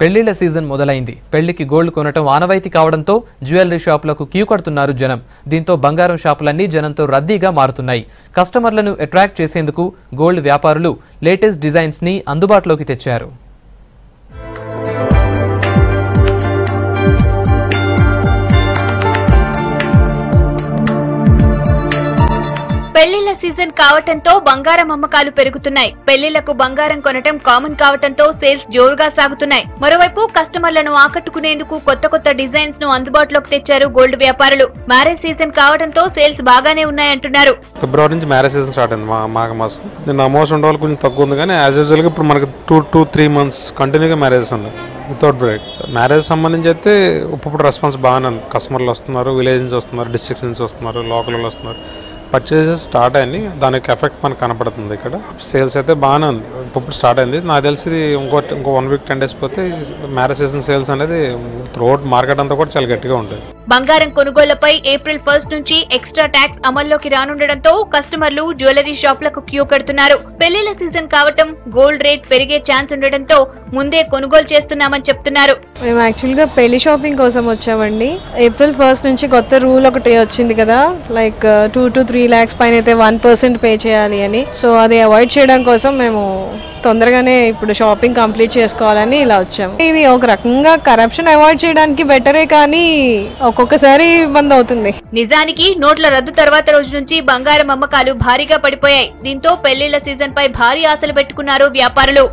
పెళ్లిళ్ల season మొదలైంది. పెళ్లికి gold కొనటం ఆనవాయితీ కావడంతో జ్యువెలరీ షాపులకు క్యూ కడుతున్నారు జనం. దీంతో బంగారం షాపులన్నీ జనంతో రద్దీగా మారుతున్నాయి. కస్టమర్లను అట్రాక్ట్ చేసేందుకు గోల్డ్ వ్యాపారులు లేటెస్ట్ డిజైన్స్ ని అందుబాటులోకి తెచ్చారు. పెళ్లిళ్ల సీజన్ కావటంతో బంగారం అమ్మకాలు పెరుగుతున్నాయి. పెళ్లిళ్లకు బంగారం కొనటం కామన్ కావటంతో సేల్స్ జోరుగా సాగుతున్నాయి. మరోవైపు కస్టమర్లను ఆకట్టుకునేందుకు కొత్త కొత్త డిజైన్స్ ను అందుబాటులోకి తెచ్చారు గోల్డ్ వ్యాపారులు. మ్యారేజ్ సీజన్ కావడంతో సేల్స్ బాగానే ఉన్నాయంటున్నారు. ఫిబ్రవరి నుంచి మ్యారేజ్ సీజన్ స్టార్ట్ అయింది. మాఘ మాసం నిన్న అమౌంట్ ఉండవాలి కొంచెం తక్కువ ఉంది, కానీ యాజ్ యూజువల్ గా ఇప్పుడు మనకు 2-3 months కంటిన్యూగా మ్యారేజెస్ ఉన్నాయి వితౌట్ బ్రేక్. మ్యారేజ్ సంబంధించి అయితే ఇప్పుడు రెస్పాన్స్ బాగానే ఉంది. కస్టమర్లు వస్తున్నారు, విలేజ్ నుంచి వస్తున్నారు, డిస్ట్రిక్ట్ నుంచి వస్తున్నారు, లోకల్ వస్తున్నారు. పర్చేజెస్ స్టార్ట్ అయింది, దానికి ఎఫెక్ట్ మనకు కనపడుతుంది. ఇక్కడ సేల్స్ అయితే బాగానే ఉంది, ఇప్పుడు స్టార్ట్ అయింది. నాకు తెలిసి ఇంకో 1 week 10 days పోతే మ్యారేజ్ సీజన్ సేల్స్ అనేది త్రూఅవుట్ మార్కెట్ అంతా కూడా చాలా గట్టిగా ఉంటుంది. బంగారం కొనుగోళ్లపై ఏప్రిల్ 1 నుంచి ఎక్స్ట్రా ట్యాక్స్ అమల్లోకి రానుండడంతో కస్టమర్లు జ్యువెలరీ షాపులకు క్యూ కడుతున్నారు. పెళ్లిళ్ల సీజన్ కావటం గోల్డ్ రేట్ పెరిగే ఛాన్స్ ఉండడంతో ముందే కొనుగోలు చేస్తున్నామని చెప్తున్నారు. మేము యాక్చువల్గా పెళ్లి షాపింగ్ కోసం వచ్చామండి. ఏప్రిల్ 1 నుంచి కొత్త రూల్ ఒకటి వచ్చింది కదా, లైక్ 2 to 3 lakhs పైన అయితే 1% పే చేయాలి అని. సో అది అవాయిడ్ చేయడం కోసం మేము తొందరగానే ఇప్పుడు షాపింగ్ కంప్లీట్ చేసుకోవాలని ఇలా వచ్చాము. ఇది ఒక రకంగా కరప్షన్ అవాయిడ్ చేయడానికి బెటరే, కానీ ఒక్కొక్కసారి ఇబ్బంది అవుతుంది. నిజానికి నోట్ల రద్దు తర్వాత రోజు నుంచి బంగారం అమ్మకాలు భారీగా పడిపోయాయి. దీంతో పెళ్లిళ్ల సీజన్ పై భారీ ఆశలు పెట్టుకున్నారు వ్యాపారులు.